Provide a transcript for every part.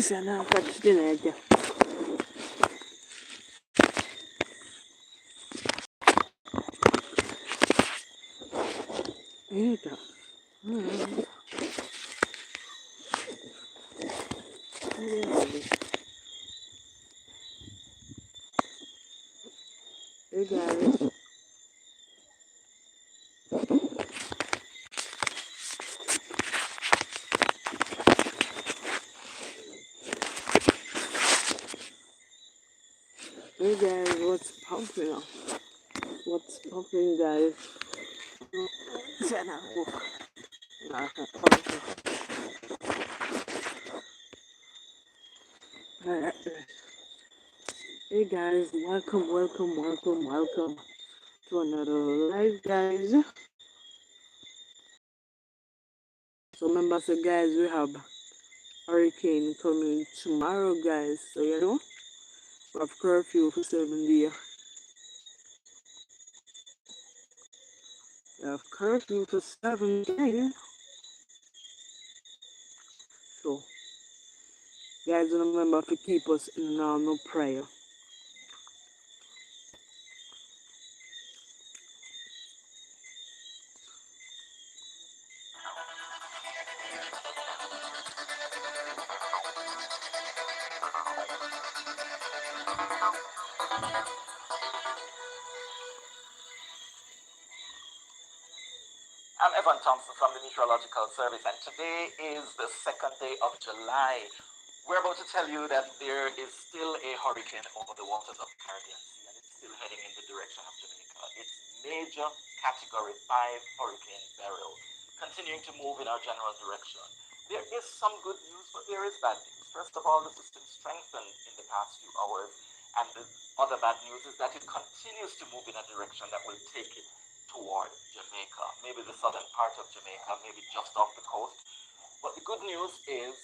Sana catch dinner. Eita. Hey guys. Hey guys, what's popping up? What's popping, guys? Sana. Hey guys, welcome to another live, guys. So remember, so guys, we have hurricane coming tomorrow, guys. So you know, we have curfew for 7 days. We have curfew for 7 days. So guys, remember to keep us in no prayer. I'm Evan Thompson from the Meteorological Service, and today is the second day of July. We're about to tell you that there is still a hurricane over the waters of the Caribbean Sea, and it's still heading in the direction of Jamaica. It's major Category 5 Hurricane Beryl, continuing to move in our general direction. There is some good news, but there is bad news. First of all, the system strengthened in the past few hours, and the other bad news is that it continues to move in a direction that will take it toward Jamaica, maybe the southern part of Jamaica, maybe just off the coast. But the good news is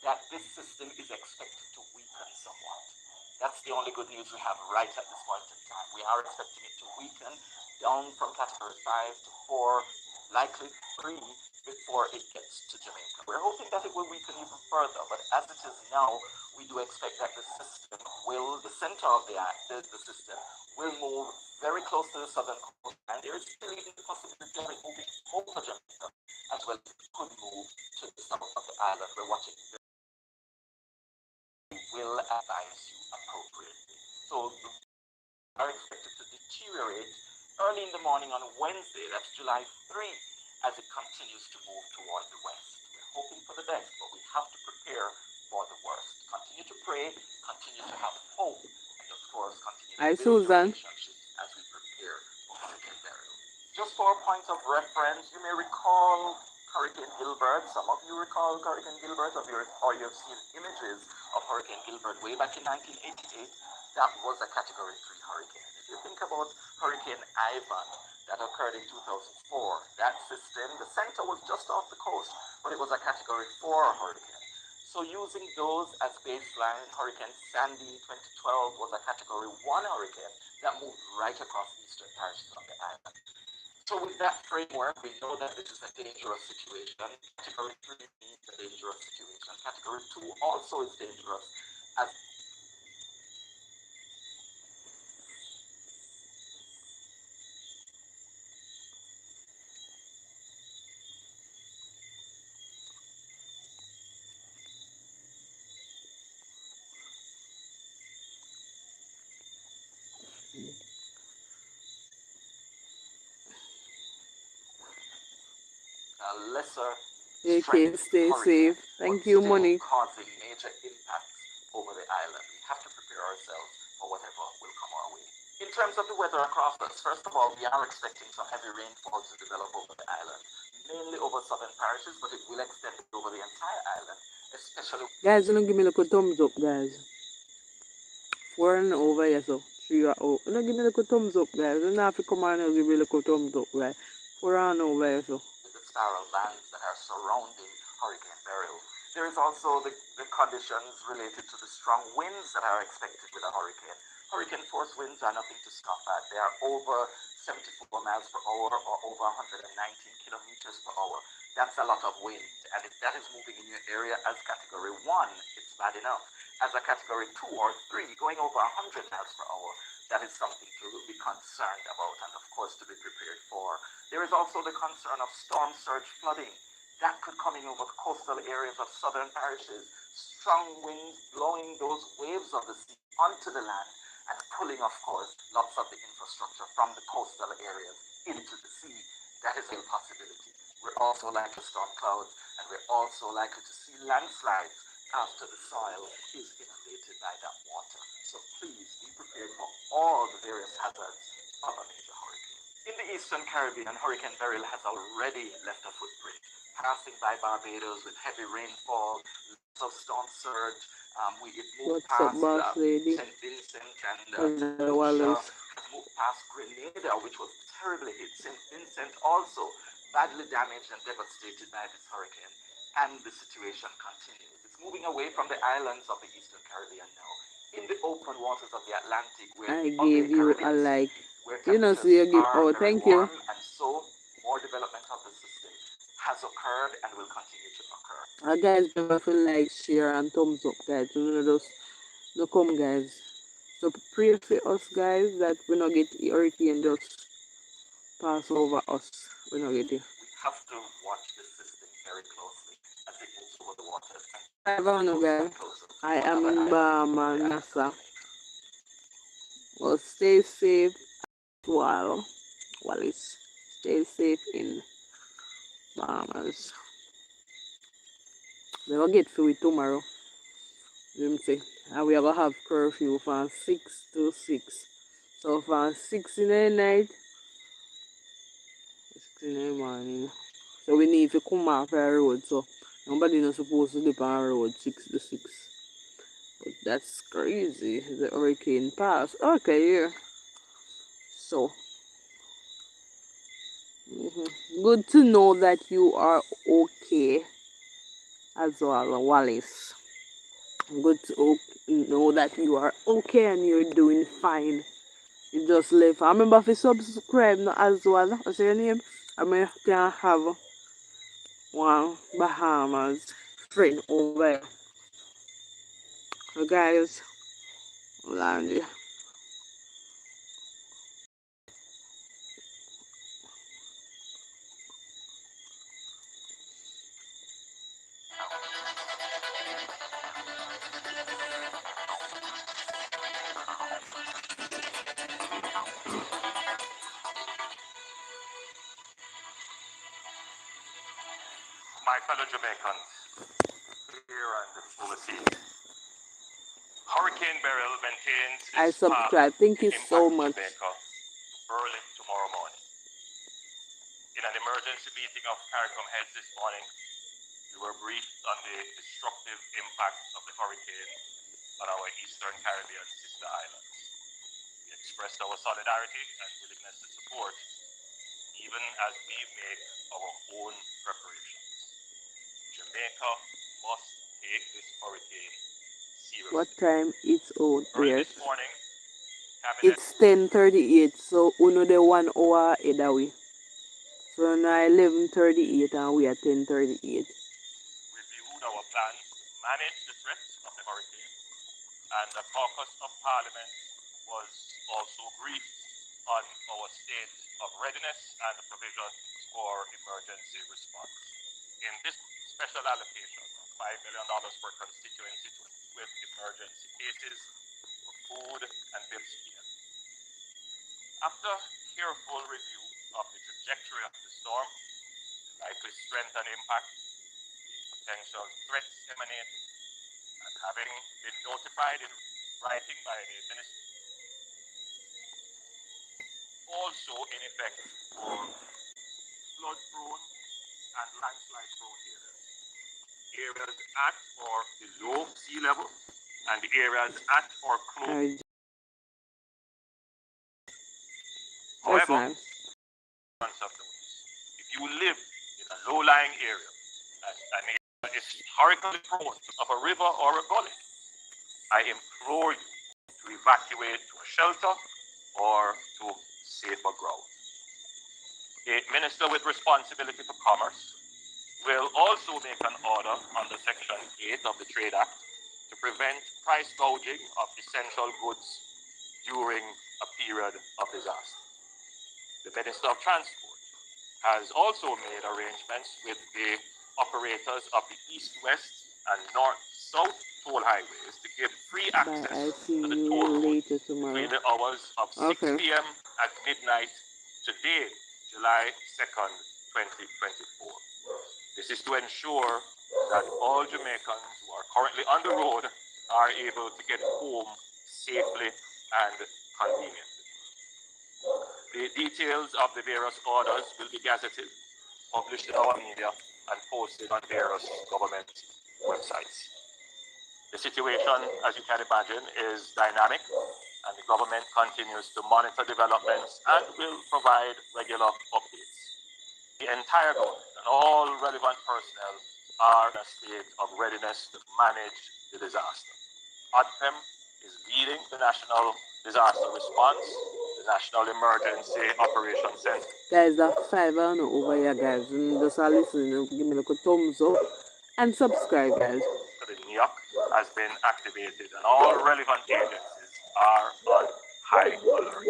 that this system is expected to weaken somewhat. That's the only good news we have right at this point in time. We are expecting it to weaken down from Category 5 to 4, likely 3, before it gets to Jamaica. We're hoping that it will weaken even further, but as it is now, we do expect that the system will, the center of the system will move very close to the southern coast, and there is still even the possibility of it moving over Jamaica, as well as it could move to the south of the island. We're watching. We will advise you appropriately. So we are expected to deteriorate early in the morning on Wednesday, that's July 3, as it continues to move toward the west. We're hoping for the best, but we have to prepare for the worst. Continue to pray, continue to have hope, and of course, continue to build relationships as we prepare for Hurricane Beryl. Just for a point of reference, you may recall Hurricane Gilbert. Some of you recall Hurricane Gilbert, or you've seen images of Hurricane Gilbert way back in 1988. That was a Category 3 hurricane. If you think about Hurricane Ivan that occurred in 2004, that system, the center was just off the coast, but it was a Category 4 hurricane. So using those as baseline, Hurricane Sandy in 2012 was a Category 1 hurricane that moved right across eastern parishes of the island. So with that framework, we know that this is a dangerous situation. Category 3 means a dangerous situation. Category 2 also is dangerous, as lesser strength stay hurricane, safe. Thank you, still money. causing major impacts over the island. We have to prepare ourselves for whatever will come our way. In terms of the weather across us, first of all, we are expecting some heavy rainfall to develop over the island, mainly over southern parishes, but it will extend over the entire island, especially. Guys, don't give me a little thumbs up, guys. 4 and over here, so 3 are out. Don't give me a little thumbs up, guys. Don't have to come on and give me a little thumbs up, right? 4 and over here, so. The spiral bands that are surrounding Hurricane Beryl. There is also the conditions related to the strong winds that are expected with a hurricane. Hurricane force winds are nothing to scoff at. They are over 74 miles per hour or over 119 kilometers per hour. That's a lot of wind. And if that is moving in your area as category 1, it's bad enough. As a category 2 or 3, going over 100 miles per hour, that is something to be concerned about and, of course, to be prepared for. There is also the concern of storm surge flooding. That could come in over the coastal areas of southern parishes. Strong winds blowing those waves of the sea onto the land and pulling, of course, lots of the infrastructure from the coastal areas into the sea. That is a possibility. We're also likely to storm clouds, and we're also likely to see landslides after the soil is inundated by that water. So please be prepared for all the various hazards of a major hurricane. In the Eastern Caribbean, Hurricane Beryl has already left a footprint, passing by Barbados with heavy rainfall, lots of storm surge. It moved What's up, past boss lady? St. Vincent and Lucia, Wallace. moved past Grenada, which was terribly hit. St. Vincent also badly damaged and devastated by this hurricane, and the situation continues. It's moving away from the islands of the Eastern Caribbean now, in the open waters of the Atlantic, where I on the gave you a Caribbean like. Sea, where You know, so temperatures you give. are Oh, very thank you. warm, and so more development of the system has occurred and will continue to occur. Guys, remember to like, share, and thumbs up, guys. You know, those, no come, guys. So pray for us, guys, that we not get hurricane just pass over us. We not get it. We have to watch this system very closely as it moves over the waters. I don't know, guys. I am in Bahama, Nassau. Well, stay safe while Wallace. Stay safe in Bahamas. We will get through it tomorrow. Let me see. And we are gonna have curfew from 6 to 6. So from 6 in the night, 6 in the morning. So we need to come off our road. So nobody not supposed to live on the road 6 to 6. But that's crazy. The hurricane passed. Okay, yeah. So good to know that you are okay as well, Wallace. Good to know that you are okay and you're doing fine. You just live. I remember if you subscribe now as well. What's your name? I mean, can have one Bahamas friend over there. So guys, land you. My fellow Jamaicans, here and overseas, Hurricane Beryl maintains I its path subscribe. Thank you to so impact much. Jamaica early tomorrow morning. In an emergency meeting of CARICOM heads this morning, we were briefed on the destructive impact of the hurricane on our Eastern Caribbean sister islands. We expressed our solidarity and willingness to support, even as we make our own preparations. Jamaica must take this hurricane seriously. What time it's out Early there? this morning, Cabinet It's 10:38. So uno the 1 hour ahead away. So now 11:38 and we are 10:38. reviewed our plans to manage the threats of the hurricane, and the caucus of Parliament was also briefed on our state of readiness and the provisions for emergency response. In this special allocation of $5 million per constituency to with emergency cases for food and bills care. After careful review of the trajectory of the storm, the likely strength and impact, the potential threats emanating, and having been notified in writing by the minister, also in effect for flood-prone and landslide-prone areas. Areas at or below sea level, and areas at or close. That's However, nice. if you live in a low-lying area and an area is historically prone of a river or a gully, I implore you to evacuate to a shelter or to safer ground. A minister with responsibility for commerce, will also make an order under Section 8 of the Trade Act to prevent price gouging of essential goods during a period of disaster. The Minister of Transport has also made arrangements with the operators of the east-west and north-south toll highways to give free access to the toll road between the hours of 6 p.m. at midnight today, July 2nd, 2024. This is to ensure that all Jamaicans who are currently on the road are able to get home safely and conveniently. The details of the various orders will be gazetted, published in our media, and posted on various government websites. The situation, as you can imagine, is dynamic, and the government continues to monitor developments and will provide regular updates. The entire government and all relevant personnel are in a state of readiness to manage the disaster. ODPEM is leading the National Disaster Response, the National Emergency Operations Center. Guys, that 5 and over here, guys. And just listen, give me like a thumbs up and subscribe, guys. The NEOC has been activated and all relevant agencies are on high alert.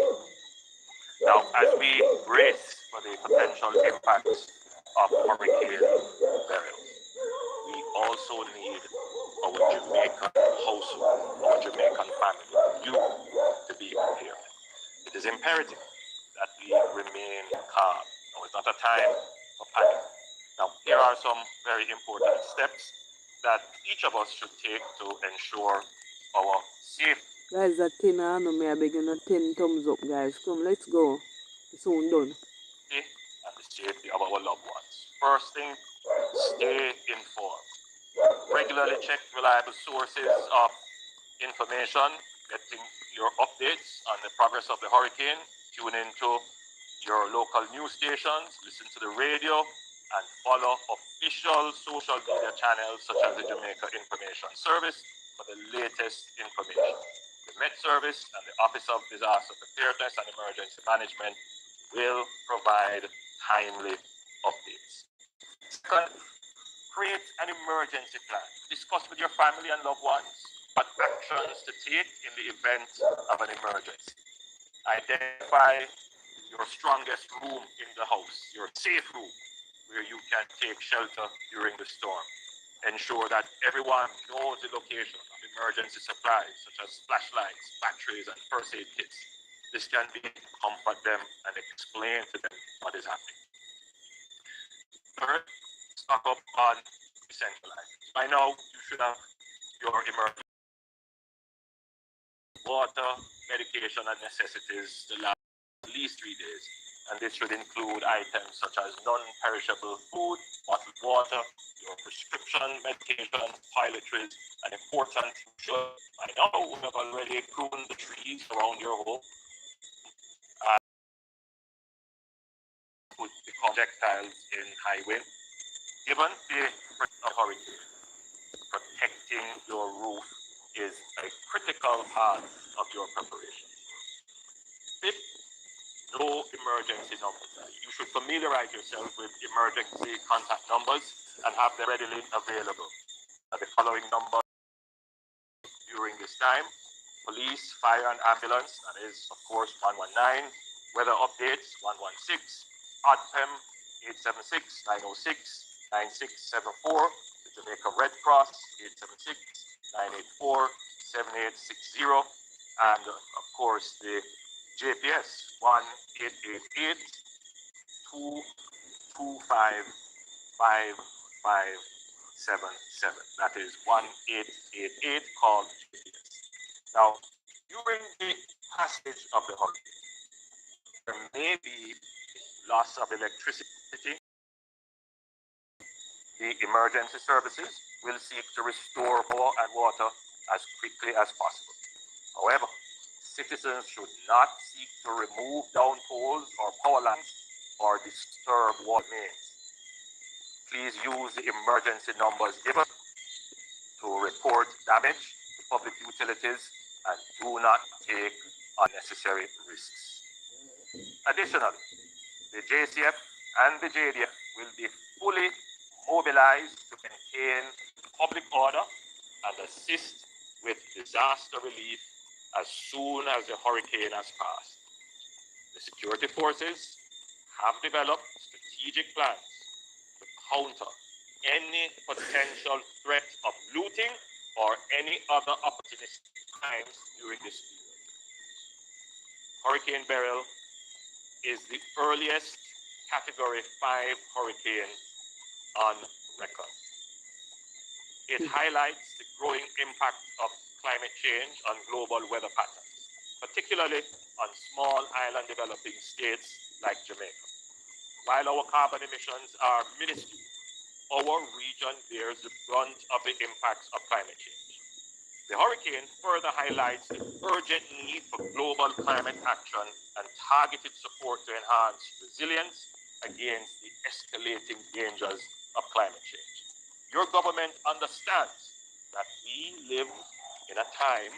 Now, as we brace for the potential impacts of Hurricane Beryl, we also need our Jamaican household, our Jamaican family, you, to be prepared. It is imperative that we remain calm. Now, it's not a time for panic. Now, here are some very important steps that each of us should take to ensure our safety. Guys, that 10, I know me, I begin a 10 thumbs up, guys. Come, let's go. It's soon done. And the safety of our loved ones. First thing, stay informed. Regularly check reliable sources of information, getting your updates on the progress of the hurricane, tune into your local news stations, listen to the radio, and follow official social media channels such as the Jamaica Information Service for the latest information. The Met Service and the Office of Disaster Preparedness and Emergency Management will provide timely updates. Second, create an emergency plan. Discuss with your family and loved ones what actions to take in the event of an emergency. Identify your strongest room in the house, your safe room, where you can take shelter during the storm. Ensure that everyone knows the location of emergency supplies, such as flashlights, batteries, and first aid kits. This can be to comfort them and explain to them what is happening. Third, stock up on essential items. By now, you should have your emergency water, medication, and necessities to last at least 3 days. And this should include items such as non-perishable food, bottled water, your prescription medication, toiletries, and important I know we have already pruned the trees around your home and put the projectiles in high wind. Given the threat of hurricane, protecting your roof is a critical part of your preparation. Fifth, no emergency numbers. You should familiarize yourself with emergency contact numbers and have them readily available. The following numbers during this time: police, fire, and ambulance, that is, of course, 119, weather updates, 116, ODPEM, 876-906-9674, the Jamaica Red Cross, 876-984-7860, and, of course, the JPS 1-888-225-5577. That is 1-888 called JPS. Now, during the passage of the hurricane, there may be loss of electricity. The emergency services will seek to restore power and water as quickly as possible. However, citizens should not seek to remove down poles or power lines or disturb water mains. Please use the emergency numbers given to report damage to public utilities and do not take unnecessary risks. Additionally, the JCF and the JDF will be fully mobilized to maintain public order and assist with disaster relief as soon as the hurricane has passed. The security forces have developed strategic plans to counter any potential threat of looting or any other opportunistic crimes during this period. Hurricane Beryl is the earliest Category 5 hurricane on record. It highlights the growing impact of climate change on global weather patterns, particularly on small island developing states like Jamaica. While our carbon emissions are minuscule, our region bears the brunt of the impacts of climate change. The hurricane further highlights the urgent need for global climate action and targeted support to enhance resilience against the escalating dangers of climate change. Your government understands that we live in a time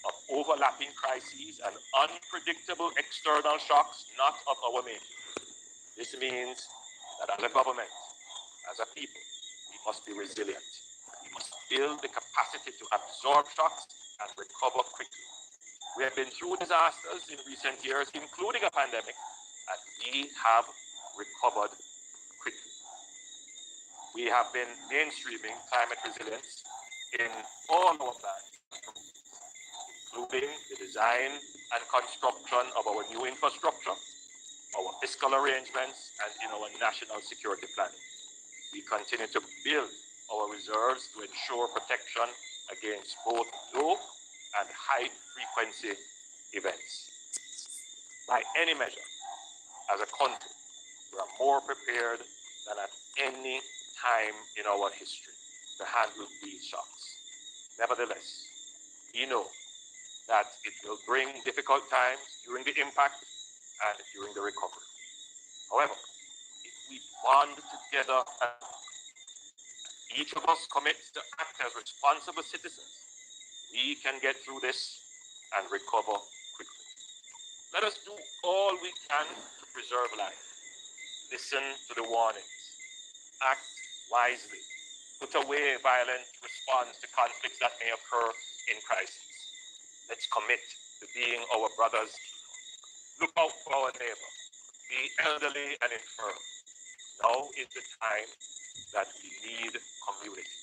of overlapping crises and unpredictable external shocks not of our making. This means that as a government, as a people, we must be resilient. We must build the capacity to absorb shocks and recover quickly. We have been through disasters in recent years, including a pandemic, and we have recovered quickly. We have been mainstreaming climate resilience in all our plans, including the design and construction of our new infrastructure, our fiscal arrangements, and in our national security planning. We continue to build our reserves to ensure protection against both low and high frequency events. By any measure, as a country, we are more prepared than at any time in our history to handle these shocks. Nevertheless, we know that it will bring difficult times during the impact and during the recovery. However, if we bond together and each of us commits to act as responsible citizens, we can get through this and recover quickly. Let us do all we can to preserve life. Listen to the warnings. Act wisely. Put away violent response to conflicts that may occur in crisis. Let's commit to being our brother's keeper. Look out for our neighbor, the elderly and infirm. Now is the time that we need community.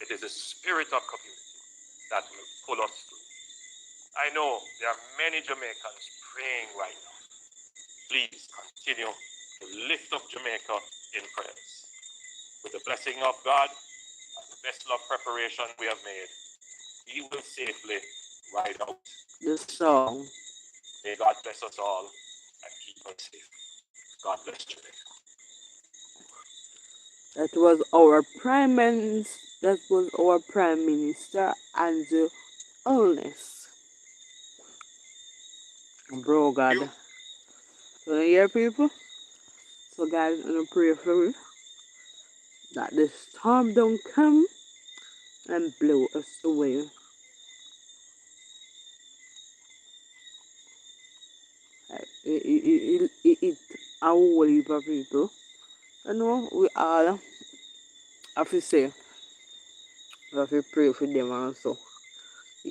It is the spirit of community that will pull us through. I know there are many Jamaicans praying right now. Please continue to lift up Jamaica in prayers. With the blessing of God and the vessel of preparation we have made, we will safely ride out the song. May God bless us all and keep us safe. God bless Jamaica. That was our Prime Minister Andrew Holness. Bro, God. So you hear people? So guys, I'm gonna pray for me that the storm don't come and blow us away. It a whole heap of people. You know, we all have to say, we have to pray for them also.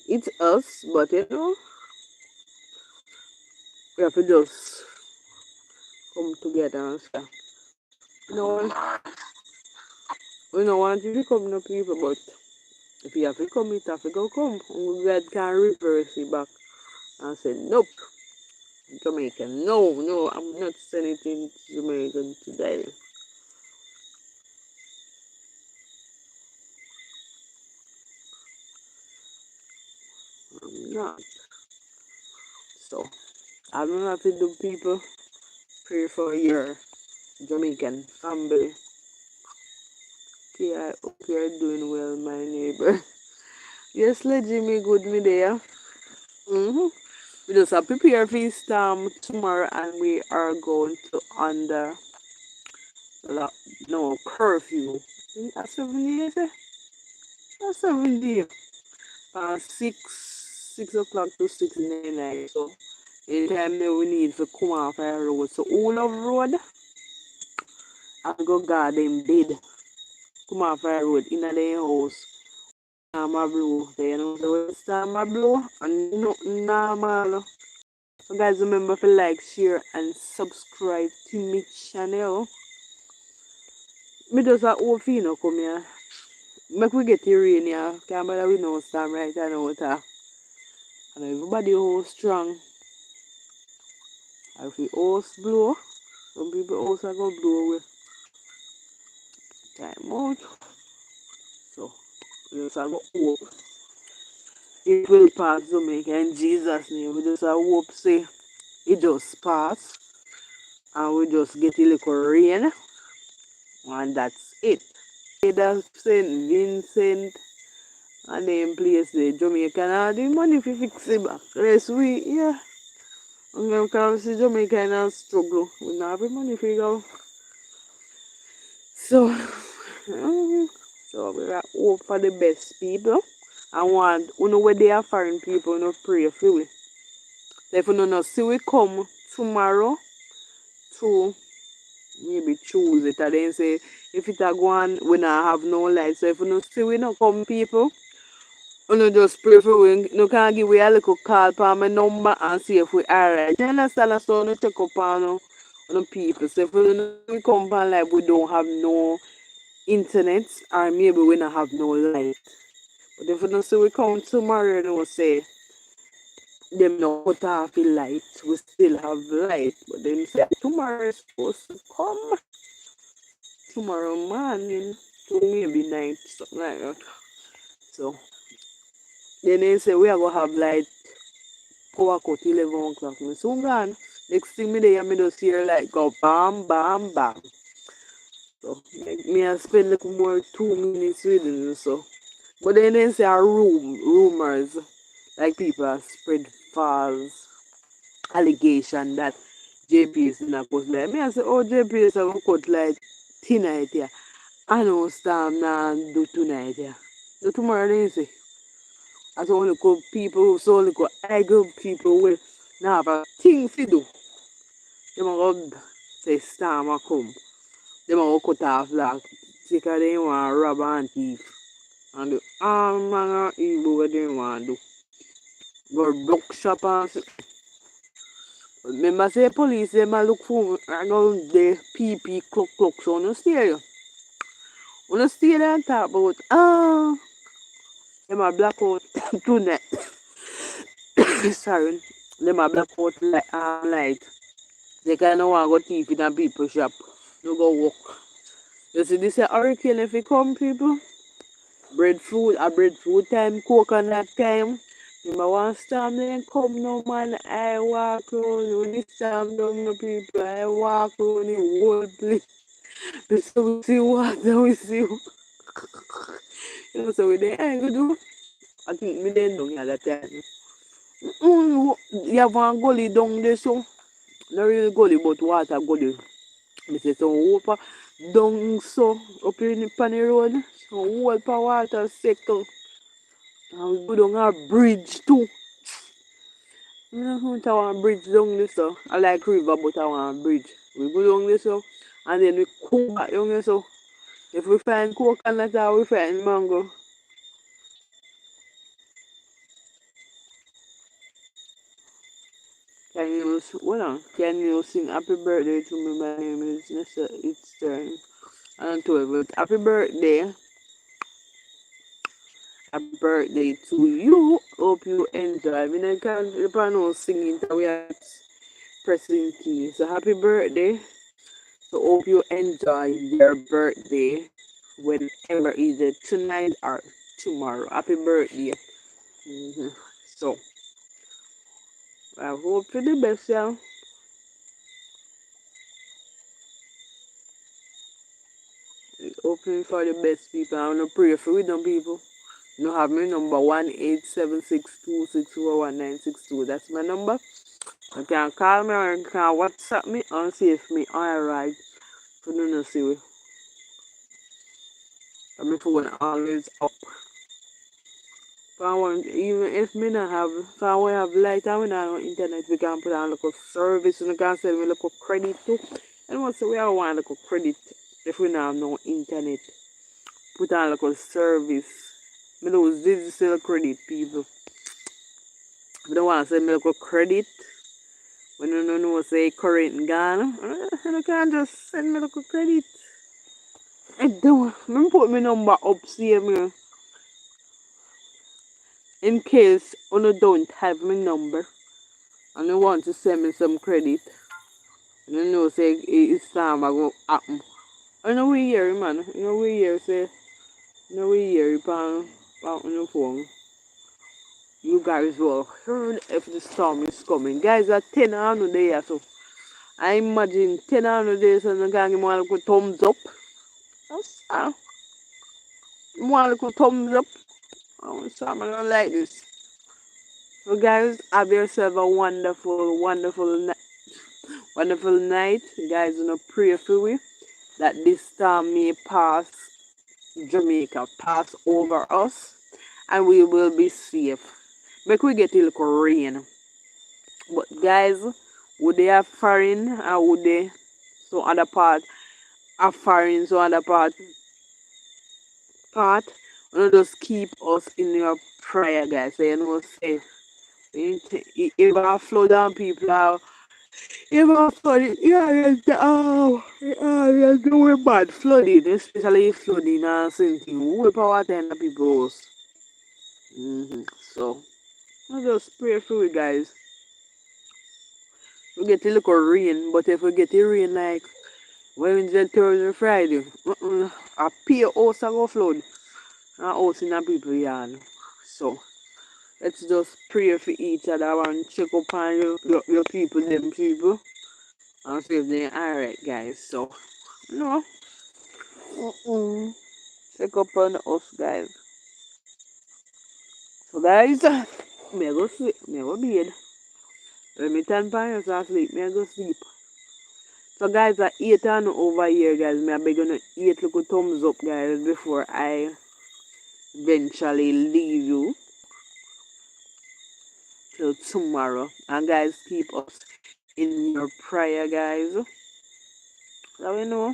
It's us, but you know, we have to just come together and say, you know, we don't want you to come to people, but if you have to come, it have to go come. And God can reverse it back and say, nope, Jamaican, no, I'm not sending it in Jamaican today. I'm not. So, I don't have to do people pray for your Jamaican family. Okay, I hope you're doing well, my neighbor. Yes, let Jimmy good me there. We just have to prepare for storm tomorrow, and we are going to under curfew. At 7 days, At 7 days. 6 o'clock to 6 in the night. So anytime that we need to come off our road. So all of road, I go garden bed. come off the road in their house. Storm a blow. They know so when storm a blow and nothing normal. So guys, remember to like, share and subscribe to my channel. Me just a hope you know come here. Make we get the rain here. Can't bother with no storm right now. And everybody hold strong. And if the house blow, some people also go blow away. Time out. So we just have to hope it will pass, Jamaica, in Jesus' name. We just have hope say it just pass and we just get a little rain and that's it. Either St. Vincent and then place the Jamaica and the money if you fix it back. Yes, we, yeah. And because Jamaica and struggle. We don't have the money for go. So, so we are hope for the best people. I want, you know, where they are foreign people, you know, pray for we. So if you don't see we come tomorrow to maybe choose it and then say if it a go on we not have no light. So if you don't see we not come people, you know just pray for we. You can give we a little call for my number and see if we alright. You understand? So you check up on people. So if we don't come on like we don't have no internet or maybe we not have no light. But if you don't see we come tomorrow, you know say them not cut off the light, we still have light. But them say tomorrow is supposed to come. Tomorrow morning to maybe night, something like that. So then they say we are gonna have light power cut 11 o'clock. Me soon gone. Next thing me there, me just hear like go bam bam bam. So me I spend like more 2 minutes with them so. But then they say a rumors like people are spread false allegation that JP is not cut light. Me I say, oh JP is gonna cut light tonight here. I know storm now do tonight here. Do tomorrow they say. As only good people, so only good I good people will now have a thing to do. They might go say storm a come. They might go cut off like because they want to rob and thief. And do all manner of evil what they want to do. Go duck shop and remember say police they might look for around the PP clock so no stay you. When stay there and talk about them a black out tonight. Sorry. Them a black out light. They kind of want to go thief in a people shop. No go walk. You see this a hurricane if it come people. Breadfruit time, coconut time. Remember one storm then come no man. I walk around when this storm down the people. I walk around the whole place. So we see water, we see. You know, so we then I go do. I think me then down here that time. You have one gully down there so. Not really gully but water gully. Me say some water down so up in the road. Some whole pa water settle. And we go down a bridge too. I don't want to want a bridge down there so. I like river but I want a bridge. We go down there so and then we come back down there so. If we find coconut or we find mango. Can you sing happy birthday to me? My name is Mr. It's Turn. And to it, happy birthday. Happy birthday to you. Hope you enjoy. I mean, I can't, if I know singing, we are pressing key. So happy birthday. So hope you enjoy your birthday whenever either tonight or tomorrow. Happy birthday. Mhm. So I hope for the best, yeah. Hoping for the best people. I want to pray for them people. You have my number 1-876-264-1962. That's my number. You can call me or you can WhatsApp me and see if me alright. So you know see we. My phone always up. If I want, even if me not have, if I want to have light and we not have internet, we can put on like a service and you can send me like a credit too. And once we have one like a credit if we not have no internet. put on like a service. Me lose digital credit, people. I don't want to say me like a credit. When you don't know say current gone, you can't just send me like a credit. I don't. Me put my number up, see me. In case you don't have my number and you want to send me some credit, and you know say it's time I go happen. I know we hear man. You know we hear say you know we hear on your phone. You guys will heard if the storm is coming. Guys are 10 on the day so I imagine 10 on the day so you can give me a little thumbs up. That's one little thumbs up. Oh, something like this. So guys, have yourself a wonderful night. You guys gonna pray for we that this storm may pass Jamaica, pass over us, and we will be safe. Make we get a little rain. But guys, would they have foreign or would they so other part have foreign so other part? You know, just keep us in your prayer, guys. So you know say if I flood down people are if I flood it, yeah, doing bad flooding, especially flooding and something. Who power than the people's. So I just pray for you guys. We get a little rain, but if we get a rain like Wednesday, Thursday, Friday, a pure house a go flood. And house in a people yard. So let's just pray for each other and check up on your people, them people. And see if they're alright, guys. So, no. Check up on us, guys. So, guys, me go sleep. Me go bed. Let me turn pan so I sleep. Me go sleep. So, guys, I 8 and over here, guys. Me I beg you to 8 little thumbs up, guys, before I eventually leave you till tomorrow. And, guys, keep us in your prayer, guys. So, you know.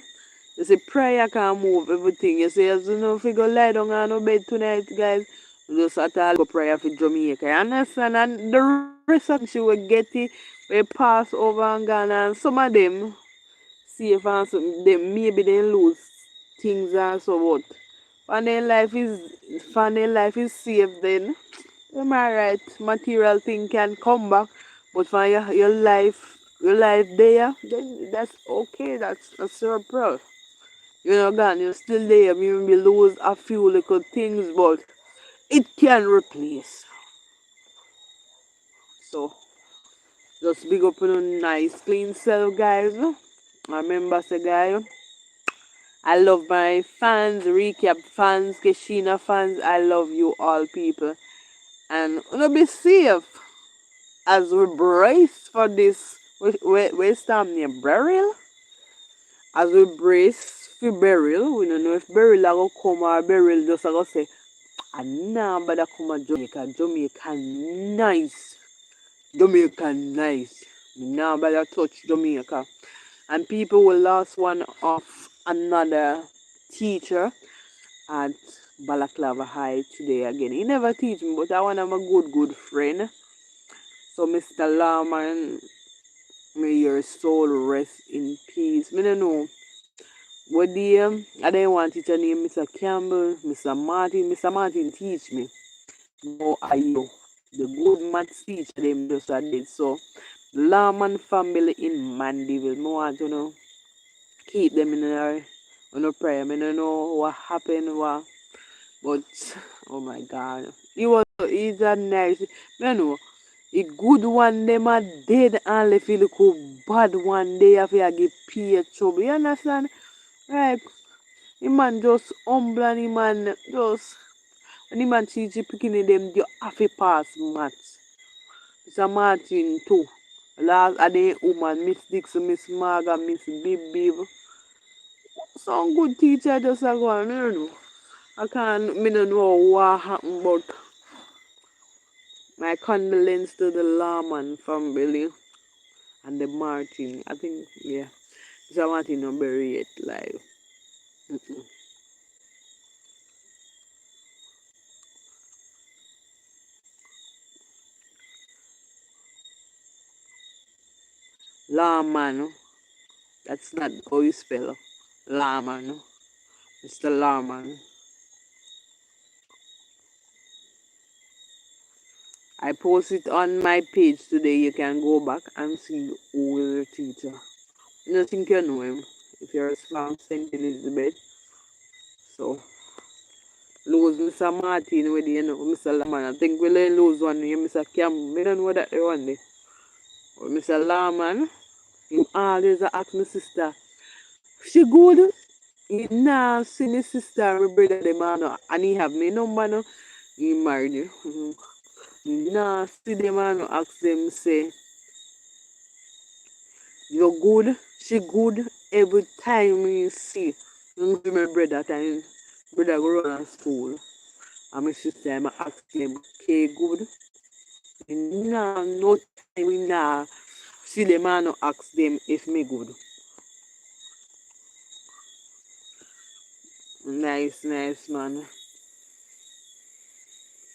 You see, prayer can move everything. You see, as you know, if you go lie down on your bed tonight, guys, you just have to go prayer for Jamaica. You understand? And the rest of the country will get it, will pass over and gone. And some of them, safe and some, them, maybe they lose things and so what. When their life is safe, then, am I right? Material thing can come back. But for your life there, then that's okay. That's your pro. You know, God, you're still there. You may lose a few little things, but it can replace. So, just big up on a nice, clean self, guys. I remember, say, guy, I love my fans, recap fans, Keshina fans. I love you all, people. And be safe as we brace for this. Where's time near burial? As we brace for burial, we don't know if burial are going to come or burial just going to say, and now but come to Jamaica. Jamaica nice. Jamaica nice. Now but touch Jamaica. And people will lose one of another teacher at Balaclava High today again. He never teach me, but I want him a good friend. So Mr. Lawman, may your soul rest in peace. Me don't know. What I didn't want teacher name Mr. Campbell, Mr. Martin. Mr. Martin teach me. No, are you? The good maths teacher them just did. So Lawman family in Mandeville. I want to know keep them in our prayer. I don't know what happened, but oh my God, he's a nice. You know, a good one them are dead and if you look bad one day if you get peer trouble. You understand? Right? The man just humble and the man just when the man teach you picking them you have to pass maths. Mr. Martin too. Last a day woman, Miss Dixon, Miss Marga, Miss Bib. Some good teacher just a go on, you know. Me don't know what happened, but my condolence to the Lawman family and the Martin. I think, yeah. Mr. Martin not buried yet, live. Lawman. That's not how you spell Lawman. Mr. Lawman. I post it on my page today. You can go back and see who is your teacher. You don't think you know him if you're from St. Elizabeth. So, lose Mr. Martin with you know, Mr. Lawman. I think we'll lose one here, Mr. Campbell. I don't know that they one day. But Mr. Lawman, he always ask my sister, she good? He now see my sister and my brother, them and he have me number now. He married you. He now see them and ask them, say, you're good, she good every time you see. You see my brother time, brother go run to school. And my sister, I ask them, okay, good. Nah, no time we nah see them and ask them if me good. Nice, nice man.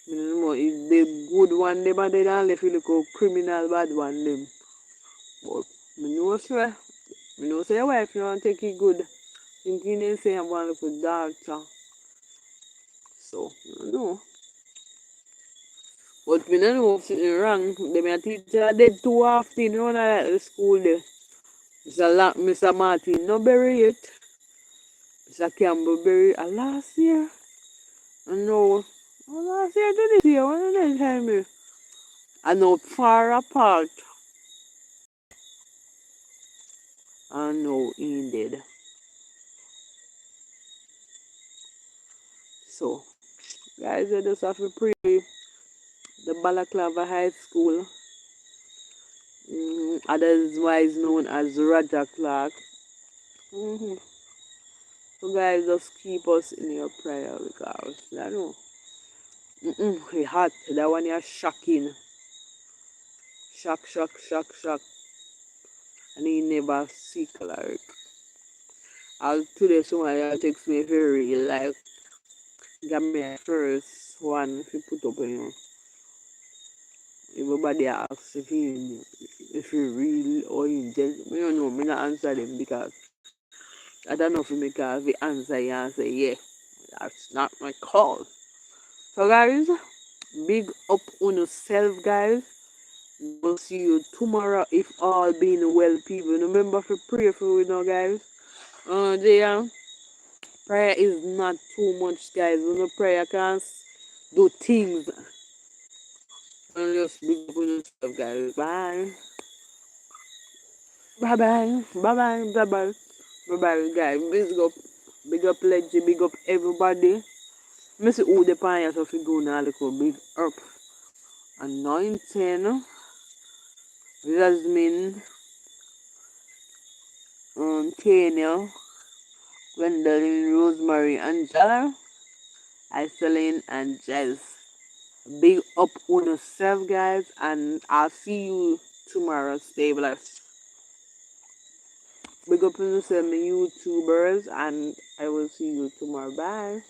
You know, if the good one them and they don't left you look how criminal bad one them. But me know sure. Me know say your wife you want take it good. Thinking they say I'm going to look doctor. So, you know. But me don't know if something wrong. Them teacher dead too often, you know, at the school there. Mr. Martin no bury it. Mr. Campbell bury it last year. I know. Last year to this year, when did they tell me? I know far apart. I know he did. So, guys, I just have to pray the Balaclava High School, otherwise known as Roger Clark. Mm-hmm. So, guys, just keep us in your prayer because I know it's hot. That one is shocking. Shock, shock, shock, shock. And he never see like. I'll today somebody text me very like got me a first one if you put up on you. Everybody asks if he real or he just me don't know, me not answer them because I don't know if you make a answer you and say yeah. That's not my call. So guys, big up on yourself guys. We'll see you tomorrow if all being well people. Remember to pray for you now guys. There prayer is not too much guys. When you pray you can do things. And just big up on yourself guys. Bye. Bye bye. Bye bye. Bye bye. Bye bye guys. Big up Leggy, big up everybody. I see who the pioneers of the go now look big up. Anointing. Jasmine. Tanya. Gwendolyn, Rosemary, Angela, Iselin, and Jess. Big up on yourself, guys, and I'll see you tomorrow. Stay blessed. Big up on yourself, my YouTubers, and I will see you tomorrow. Bye.